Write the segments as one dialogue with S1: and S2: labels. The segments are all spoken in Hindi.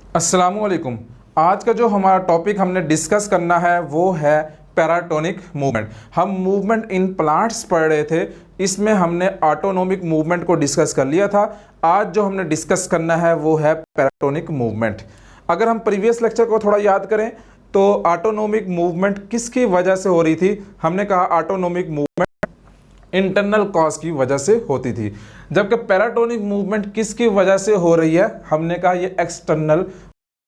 S1: अस्सलामुअलैकुम। आज का जो हमारा टॉपिक हमने डिस्कस करना है वो है पैराटोनिक मूवमेंट। हम मूवमेंट इन प्लांट्स पढ़ रहे थे, इसमें हमने ऑटोनोमिक मूवमेंट को डिस्कस कर लिया था। आज जो हमने डिस्कस करना है वो है पैराटोनिक मूवमेंट। अगर हम प्रीवियस लेक्चर को थोड़ा याद करें तो ऑटोनोमिक मूवमेंट किसकी वजह से हो रही थी। हमने कहा ऑटोनोमिक मूवमेंट इंटरनल कॉज की वजह से होती थी, जबकि पैराटोनिक मूवमेंट किसकी वजह से हो रही है। हमने कहा ये एक्सटर्नल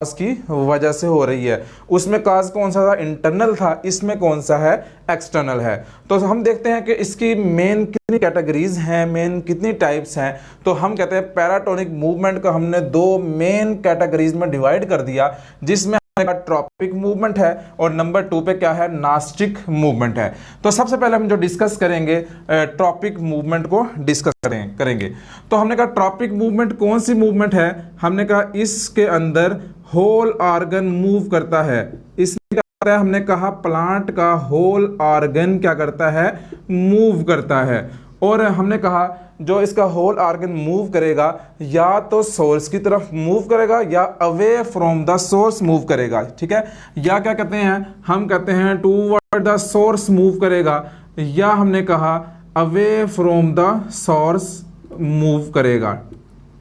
S1: कॉज की वजह से हो रही है। उसमें कॉज कौन सा था, इंटरनल था, इसमें कौन सा है, एक्सटर्नल है। तो हम देखते हैं कि इसकी मेन कितनी कैटेगरीज हैं, मेन कितनी टाइप्स हैं। तो हम कहते हैं पैराटोनिक मूवमेंट को हमने दो मेन कैटेगरीज में डिवाइड कर दिया, जिसमें ट्रॉपिक मूवमेंट है और नंबर 2 पे क्या है, नास्टिक मूवमेंट है। तो सबसे पहले हम जो डिस्कस करेंगे ट्रॉपिक मूवमेंट को डिस्कस करेंगे। तो हमने कहा ट्रॉपिक मूवमेंट कौन सी मूवमेंट है। हमने कहा इसके अंदर होल ऑर्गन मूव करता है। इसमें क्या करता है, हमने कहा प्लांट का होल ऑर्गन क्या करता है, मूव करता है। और हमने कहा जो इसका होल ऑर्गन मूव करेगा या तो सोर्स की तरफ मूव करेगा या away from the source move करेगा, ठीक है। या क्या कहते हैं, हम कहते हैं टूवर्ड द सोर्स मूव करेगा, या हमने कहा away from the source move करेगा,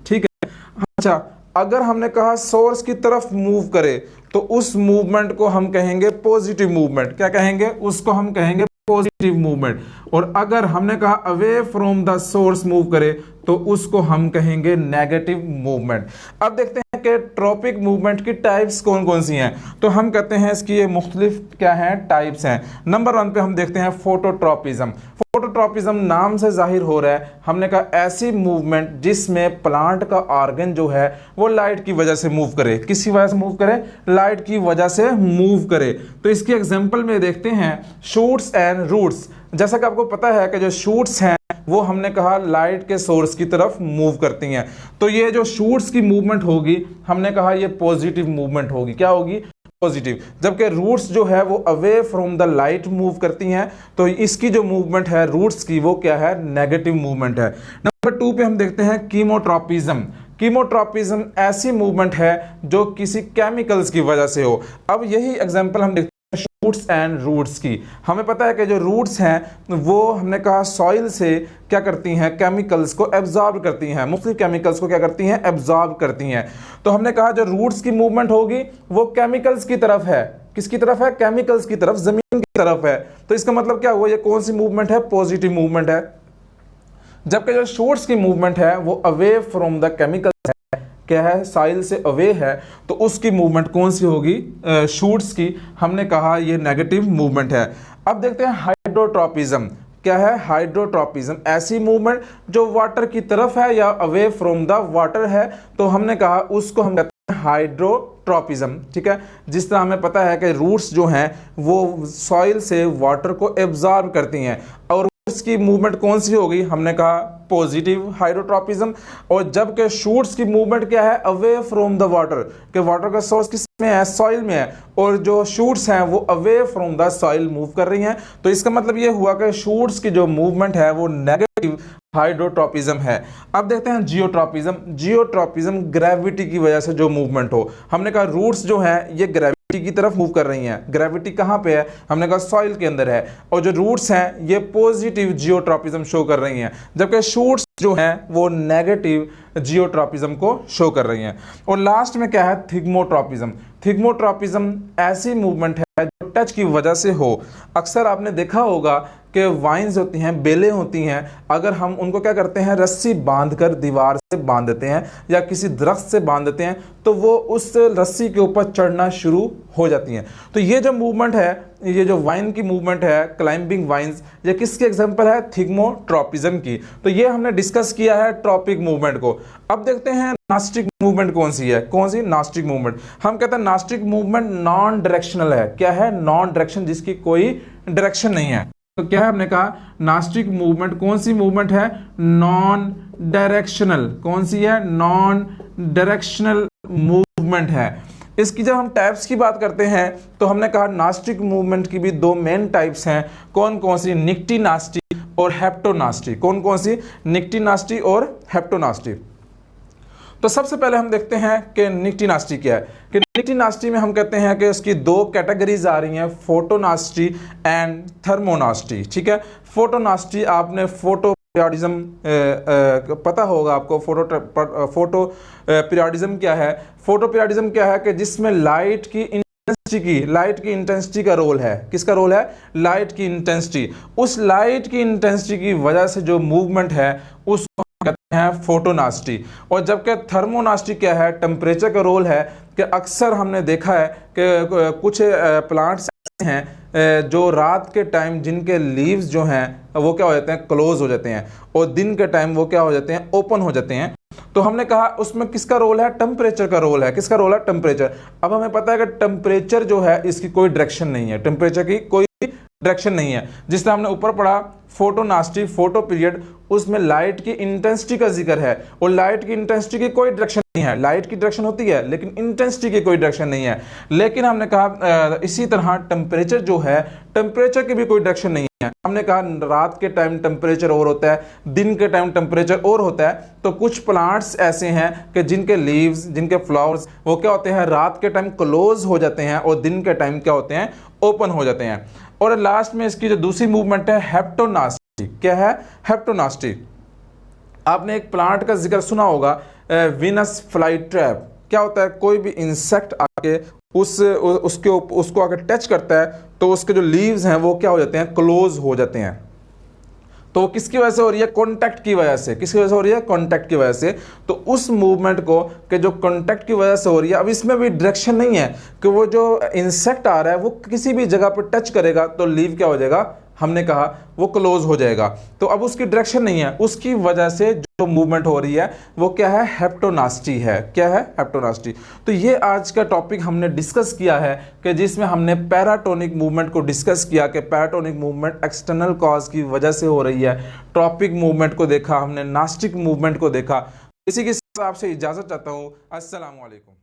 S1: ठीक है। अच्छा, अगर हमने कहा सोर्स की तरफ मूव करे तो उस मूवमेंट को हम कहेंगे पॉजिटिव मूवमेंट। क्या कहेंगे, उसको हम कहेंगे पॉजिटिव मूवमेंट। और अगर हमने कहा away from the source move करे तो उसको हम कहेंगे नेगेटिव मूवमेंट। अब देखते हैं कि ट्रॉपिक मूवमेंट की टाइप्स कौन कौन सी हैं। तो हम कहते हैं इसकी ये मुख्तलिफ क्या है, टाइप्स हैं। नंबर 1 पे हम देखते हैं फोटोट्रॉपिज्म। फोटोट्रॉपिज्म नाम से जाहिर हो रहा है, हमने कहा ऐसी मूवमेंट जिसमें प्लांट का ऑर्गन जो है वो लाइट की वजह से मूव करे। किसी वजह से मूव करे, लाइट की वजह से मूव करे। तो इसकी एग्जांपल में देखते हैं शूट्स एंड रूट्स। जैसा कि आपको पता है कि जो शूट्स हैं वो हमने कहा लाइट के सोर्स की तरफ मूव करती हैं। तो ये जो शूट्स की मूवमेंट होगी हमने कहा ये पॉजिटिव मूवमेंट होगी। क्या होगी, पॉजिटिव। जबकि रूट्स जो है वो away from the light move करती हैं, तो इसकी जो मूवमेंट है रूट्स की वो क्या है, नेगेटिव मूवमेंट है। नंबर 2 पे हम देखते हैं कीमोट्रॉपिज्म। कीमोट्रॉपिज्म ऐसी मूवमेंट है जो किसी केमिकल्स की वजह से हो। अब यही एग्जांपल हम देखते हैं शूट्स एंड रूट्स की। हमें पता है कि जो रूट्स हैं वो हमने कहा सॉइल से क्या करती हैं, केमिकल्स को एब्जॉर्ब करती हैं, मुख्तलिफ केमिकल्स को क्या करती हैं, एब्जॉर्ब करती हैं। तो हमने कहा जो रूट्स की मूवमेंट होगी वो केमिकल्स की तरफ है। किसकी तरफ है, केमिकल्स की तरफ, जमीन की तरफ है। तो इसका मतलब क्या हुआ, ये कौन सी मूवमेंट है, पॉजिटिव मूवमेंट है। जबकि जो शूट्स की मूवमेंट है वो अवे फ्रॉम द केमिकल्स है, क्या है, साइल से अवे है। तो उसकी मूवमेंट कौन सी होगी, शूट्स की। हमने कहा ये नेगेटिव मूवमेंट है। अब देखते हैं हाइड्रोट्रॉपिज्म। क्या है, हाइड्रोट्रॉपिज्म ऐसी मूवमेंट जो वाटर की तरफ है या अवे फ्रॉम द वाटर है। तो हमने कहा उसको हम कहते हैं हाइड्रोट्रॉपिज्म, ठीक है। जिस तरह हमें पता है कि रूट्स जो हैं वो सॉइल से वाटर को एब्जॉर्ब करती हैं, और की मूवमेंट कौन सी होगी, हमने कहा पॉजिटिव हाइड्रोट्रॉपिज्म। और जबकि शूट्स की मूवमेंट क्या है, अवे फ्रॉम द वाटर, कि वाटर का सोर्स किस में है, सॉइल में है, और जो शूट्स हैं वो away from the soil move कर रही हैं। तो इसका मतलब ये हुआ कि शूट्स की जो मूवमेंट है वो नेगेटिव हाइड्रोट्रॉपिज्म है। अब देखते हैं जियोट्रॉपिज्म। जियोट्रॉपिज्म ग्रेविटी की वजह से जो मूवमेंट हो। हमने कहा रूट्स जो हैं ये ग्रेविटी की तरफ मूव कर रही हैं। ग्रेविटी कहाँ पे है, हमने कहा सॉइल के अंदर है। और जो रूट्स हैं ये पॉजिटिव जियोट्रॉपिज्म शो कर रही हैं, जबकि शूट्स जो हैं वो नेगेटिव जियोट्रॉपिज्म को शो कर रही हैं। और लास्ट में क्या है, थिग्मोट्रॉपिज्म। थिग्मोट्रॉपिज्म ऐसी मूवमेंट है जो टच की वजह से हो। अक्सर आपने देखा होगा कि वाइन्स होती हैं, बेलें होती हैं, अगर हम उनको क्या करते हैं, रस्सी बांधकर दीवार से बांध देते हैं या किसी दरख्त से बांध देते हैं तो वो उस रस्सी के ऊपर चढ़ना शुरू हो जाती हैं। तो ये जो मूवमेंट है, ये जो वाइन की मूवमेंट है, क्लाइंबिंग वाइन्स, ये किसकी एग्जांपल है, थिग्मोट्रॉपिज्म की। तो ये हमने डिस्कस किया है ट्रॉपिक मूवमेंट को। अब देखते हैं नास्टिक मूवमेंट कौन सी है, कौन सी, नास्टिक मूवमेंट। हम कहते हैं नास्टिक मूवमेंट नॉन डायरेक्शनल है। क्या है, नॉन डायरेक्शन, जिसकी कोई डायरेक्शन नहीं है। तो क्या है, हमने कहा नास्टिक मूवमेंट कौन सी मूवमेंट है, नॉन डायरेक्शनल। कौन सी है, नॉन डायरेक्शनल मूवमेंट है। इसकी जब हम टाइप्स की बात करते हैं तो हमने कहा नास्टिक मूवमेंट की भी दो मेन टाइप्स हैं। कौन कौन सी, निक्टिनास्टी और हेप्टोनास्टी। कौन कौन सी, निक्टिनास्टी और हेप्टोनास्टी। तो सबसे पहले हम देखते हैं कि निक्टिनास्टी क्या है। कि निक्टिनास्टी में हम कहते हैं कि उसकी दो कैटेगरीज आ रही हैं, फोटोनास्टी एंड थर्मोनास्टी। ठीक है, फोटोनास्टी आपने फोटो पीरियडिज्म पता होगा आपको। फोटो पीरियडिज्म क्या है? फोटो पीरियडिज्म क्या है कि जिसमें लाइट की इंटेंसिटी का रोल है। किसका रोल है? लाइट की इंटेंसिटी। उस लाइट की इंटेंसिटी की वजह से जो मूवमेंट है उसको कहते हैं फोटोनास्टी। और जबकि थर्मोनास्टी क्या है? टेम्परेचर का रोल है। कि अक्सर हमने देखा है कि कुछ प्लांट्स हैं जो रात के टाइम जिनके लीव्स जो हैं वो क्या हो जाते हैं? क्लोज हो जाते हैं, और दिन के टाइम वो क्या हो जाते हैं? ओपन हो जाते हैं। तो हमने कहा उसमें किसका रोल है? टेम्परेचर का रोल है। किसका रोल है? टेम्परेचर। अब हमें पता है कि टेम्परेचर जो है इसकी कोई डायरेक्शन नहीं है, टेम्परेचर की कोई डायरेक्शन नहीं है। जिससे हमने ऊपर पढ़ा फोटोनास्टी, फोटो पीरियड, उसमें लाइट की इंटेंसिटी का जिक्र है, और लाइट की इंटेंसिटी की कोई डायरेक्शन नहीं है। लाइट की डायरेक्शन होती है लेकिन इंटेंसिटी की कोई डायरेक्शन नहीं है। लेकिन हमने कहा इसी तरह टेम्परेचर जो है, टेम्परेचर की भी कोई डायरेक्शन नहीं है। हमने कहा रात के टाइम टेम्परेचर और होता है, दिन के टाइम टेम्परेचर और होता है। तो कुछ प्लांट्स ऐसे हैं कि जिनके लीव्स, जिनके फ्लावर्स वो क्या होते हैं? रात के टाइम क्लोज हो जाते हैं, और दिन के टाइम क्या होते हैं? ओपन हो जाते हैं। और लास्ट में इसकी जो दूसरी मूवमेंट है हेप्टोनास्टी। क्या है? हेप्टोनास्टी। आपने एक प्लांट का जिक्र सुना होगा, वीनस फ्लाई ट्रैप। क्या होता है? कोई भी इंसेक्ट आके उसको आके टच करता है तो उसके जो लीव्स हैं वो क्या हो जाते हैं? क्लोज हो जाते हैं। तो किसकी वजह से हो रही है? कांटेक्ट की वजह से। किसकी वजह से हो रही है? कांटेक्ट की वजह से। तो उस मूवमेंट को कि जो कांटेक्ट की वजह से हो रही है, अब इसमें भी डायरेक्शन नहीं है कि वो जो इंसेक्ट आ रहा है वो किसी भी जगह पर टच करेगा तो लीव क्या हो जाएगा? हमने कहा वो क्लोज हो जाएगा। तो अब उसकी डायरेक्शन नहीं है, उसकी वजह से जो मूवमेंट हो रही है वो क्या है? हेप्टोनास्टी है। क्या है? हेप्टोनास्टी। तो ये आज का टॉपिक हमने डिस्कस किया है कि जिसमें हमने पैराटोनिक मूवमेंट को डिस्कस किया कि पैराटोनिक मूवमेंट एक्सटर्नल कॉज की वजह से हो रही है। ट्रॉपिक मूवमेंट को देखा हमने, नास्टिक मूवमेंट को देखा। इसी के साथ आपसे इजाजत चाहता हूँ। अस्सलाम वालेकुम।